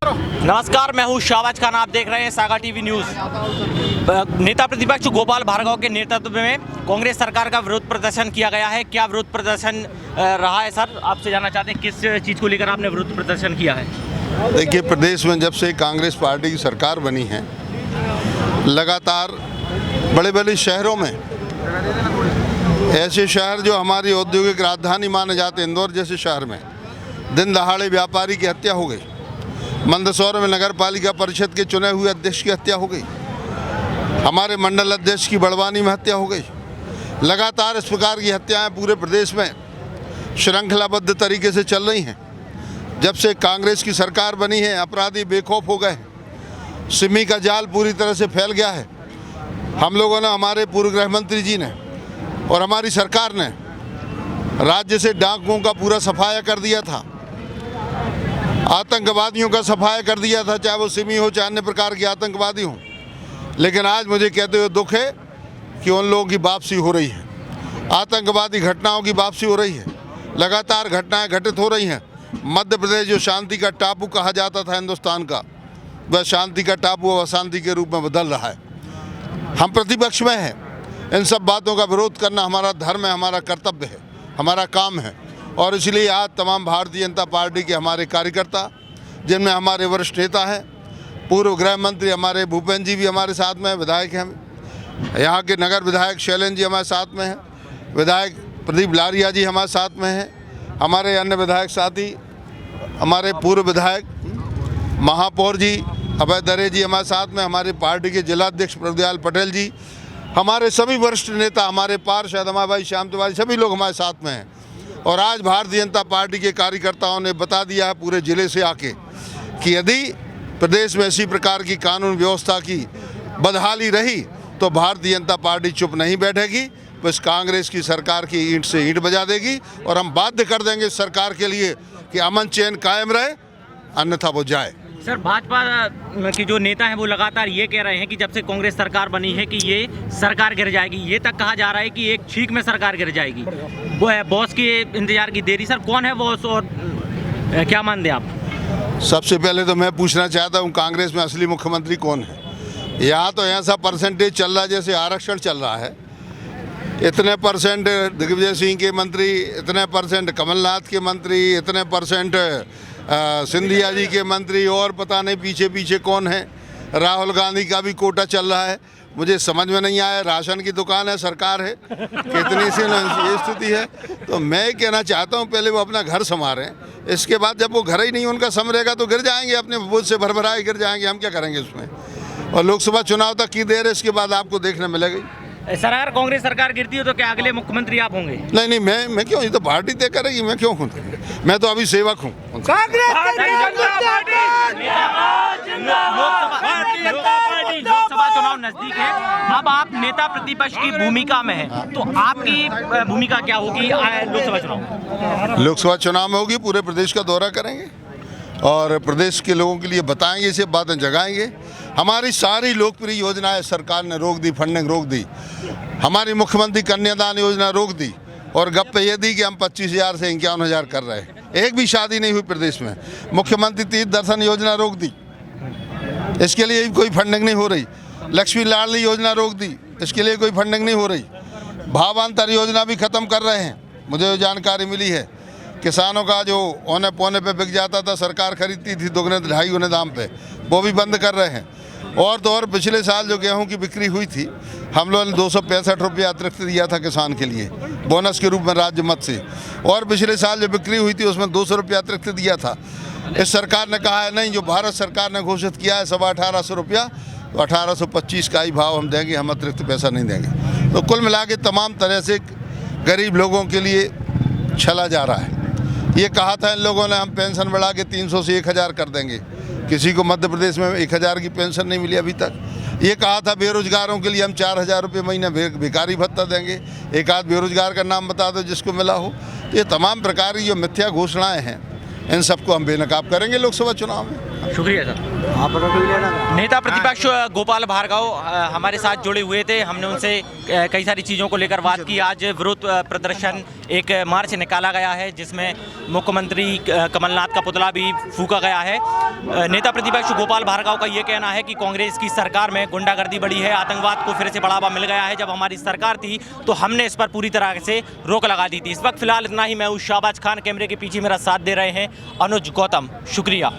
नमस्कार, मैं हूं शाहबाज खान। आप देख रहे हैं सागा टीवी न्यूज़। नेता प्रतिपक्ष गोपाल भार्गव के नेतृत्व में कांग्रेस सरकार का विरोध प्रदर्शन किया गया है। क्या विरोध प्रदर्शन रहा है सर? आपसे जानना चाहते हैं किस चीज़ को लेकर आपने विरोध प्रदर्शन किया है? देखिए, प्रदेश में जब से कांग्रेस पार्टी की सरकार बनी है, लगातार बड़े बड़े शहरों में, ऐसे शहर जो हमारी औद्योगिक राजधानी माने जाते, इंदौर जैसे शहर में दिन दहाड़े व्यापारी की हत्या हो गई। मंदसौर में नगर पालिका परिषद के चुने हुए अध्यक्ष की हत्या हो गई। हमारे मंडल अध्यक्ष की बड़वानी में हत्या हो गई। लगातार इस प्रकार की हत्याएं पूरे प्रदेश में श्रृंखलाबद्ध तरीके से चल रही हैं। जब से कांग्रेस की सरकार बनी है, अपराधी बेखौफ हो गए। सिमी का जाल पूरी तरह से फैल गया है। हम लोगों ने, हमारे पूर्व गृह मंत्री जी ने और हमारी सरकार ने राज्य से डाकुओं का पूरा सफाया कर दिया था, आतंकवादियों का सफाया कर दिया था, चाहे वो सिमी हो चाहे अन्य प्रकार के आतंकवादी हों। लेकिन आज मुझे कहते हुए दुख है कि उन लोगों की वापसी हो रही है, आतंकवादी घटनाओं की वापसी हो रही है। लगातार घटनाएं घटित हो रही हैं। मध्य प्रदेश जो शांति का टापू कहा जाता था हिंदुस्तान का, वह शांति का टापू अब अशांति के रूप में बदल रहा है। हम प्रतिपक्ष में हैं। इन सब बातों का विरोध करना हमारा धर्म है, हमारा कर्तव्य है, हमारा काम है। और इसलिए आज तमाम भारतीय जनता पार्टी के हमारे कार्यकर्ता, जिनमें हमारे वरिष्ठ नेता हैं, पूर्व गृह मंत्री हमारे भूपेंद्र जी भी हमारे साथ में हैं, विधायक हैं, यहाँ के नगर विधायक शैलेंद्र जी हमारे साथ में हैं, विधायक प्रदीप लारिया जी हमारे साथ में हैं, हमारे अन्य विधायक साथी, हमारे पूर्व विधायक महापौर जी अभय दरे जी हमारे साथ में, हमारे पार्टी के जिलाध्यक्ष प्रभुदयाल पटेल जी, हमारे सभी वरिष्ठ नेता, हमारे पार्षद हमारे भाई श्याम तिवारी, सभी लोग हमारे साथ में हैं। और आज भारतीय जनता पार्टी के कार्यकर्ताओं ने बता दिया है पूरे ज़िले से आके कि यदि प्रदेश में इसी प्रकार की कानून व्यवस्था की बदहाली रही तो भारतीय जनता पार्टी चुप नहीं बैठेगी, बस कांग्रेस की सरकार की ईंट से ईंट बजा देगी। और हम बाध्य कर देंगे सरकार के लिए कि अमन चैन कायम रहे, अन्यथा वो जाए। सर, भाजपा के जो नेता हैं वो लगातार ये कह रहे हैं कि जब से कांग्रेस सरकार बनी है कि ये सरकार गिर जाएगी। ये तक कहा जा रहा है कि एक छींक में सरकार गिर जाएगी। वो है बॉस के इंतजार की देरी। सर, कौन है बॉस और क्या मानते हैं आप? सबसे पहले तो मैं पूछना चाहता हूँ, कांग्रेस में असली मुख्यमंत्री कौन है? यहाँ तो ऐसा परसेंटेज चल रहा है जैसे आरक्षण चल रहा है। इतने परसेंट दिग्विजय सिंह के मंत्री, इतने परसेंट कमलनाथ के मंत्री, इतने परसेंट सिंधिया जी के मंत्री, और पता नहीं पीछे पीछे कौन है। राहुल गांधी का भी कोटा चल रहा है। मुझे समझ में नहीं आया, राशन की दुकान है, सरकार है, कितनी सी ये स्थिति है। तो मैं कहना चाहता हूँ पहले वो अपना घर संभालें, इसके बाद जब वो घर ही नहीं उनका संभलेगा तो गिर जाएंगे, अपने बोझ से भरभराए गिर जाएंगे। हम क्या करेंगे उसमें? और लोकसभा चुनाव तक की देर है, इसके बाद आपको देखने मिलेगी। सर, अगर कांग्रेस सरकार गिरती हो तो क्या अगले मुख्यमंत्री आप होंगे? नहीं, मैं क्यों? ये तो पार्टी तय करेगी, मैं क्यों हूँ? मैं तो अभी सेवक हूँ। लोकसभा चुनाव नजदीक है, अब आप नेता प्रतिपक्ष की भूमिका में हैं, तो आपकी भूमिका क्या होगी लोकसभा चुनाव? लोकसभा चुनाव में होगी, पूरे प्रदेश का दौरा करेंगे और प्रदेश के लोगों के लिए बताएंगे, इसे बातें जगाएंगे। हमारी सारी लोकप्रिय योजनाएं सरकार ने रोक दी, फंडिंग रोक दी। हमारी मुख्यमंत्री कन्यादान योजना रोक दी और गप्पे ये दी कि हम 25,000 से 51,000 कर रहे हैं। एक भी शादी नहीं हुई प्रदेश में। मुख्यमंत्री तीर्थ दर्शन योजना रोक दी, इसके लिए कोई फंडिंग नहीं हो रही। लक्ष्मी लाडली योजना रोक दी, इसके लिए कोई फंडिंग नहीं हो रही। भावांतर योजना भी ख़त्म कर रहे हैं, मुझे जो जानकारी मिली है। किसानों का जो औने पौने पे बिक जाता था, सरकार खरीदती थी दुगने ढाई गुने दाम पे, वो भी बंद कर रहे हैं। और तो और पिछले साल जो गेहूं की बिक्री हुई थी, हम लोगों ने 265 रुपया अतिरिक्त दिया था किसान के लिए बोनस के रूप में राज्य मत से। और पिछले साल जो बिक्री हुई थी उसमें 200 रुपया अतिरिक्त दिया था। इस सरकार ने कहा है नहीं, जो भारत सरकार ने घोषित किया है 1850 रुपया, तो 1825 का ही भाव हम देंगे, हम अतिरिक्त पैसा नहीं देंगे। तो कुल मिला के तमाम तरह से गरीब लोगों के लिए छला जा रहा है। ये कहा था इन लोगों ने हम पेंशन बढ़ा के 300 से 1,000 कर देंगे। किसी को मध्य प्रदेश में 1,000 की पेंशन नहीं मिली अभी तक। ये कहा था बेरोजगारों के लिए हम 4,000 रुपये महीने भिखारी भत्ता देंगे। एक आध बेरोजगार का नाम बता दो जिसको मिला हो। तो ये तमाम प्रकार की जो मिथ्या घोषणाएं हैं, इन सबको हम बेनकाब करेंगे लोकसभा चुनाव में। शुक्रिया सर। नेता प्रतिपक्ष गोपाल भार्गव हमारे साथ जुड़े हुए थे। हमने उनसे कई सारी चीज़ों को लेकर बात की। आज विरोध प्रदर्शन एक मार्च निकाला गया है जिसमें मुख्यमंत्री कमलनाथ का पुतला भी फूंका गया है। नेता प्रतिपक्ष गोपाल भार्गव का ये कहना है कि कांग्रेस की सरकार में गुंडागर्दी बढ़ी है, आतंकवाद को फिर से बढ़ावा मिल गया है। जब हमारी सरकार थी तो हमने इस पर पूरी तरह से रोक लगा दी थी। इस वक्त फिलहाल इतना ही। मैं हूँ शाहबाज खान, कैमरे के पीछे मेरा साथ दे रहे हैं अनुज गौतम। शुक्रिया।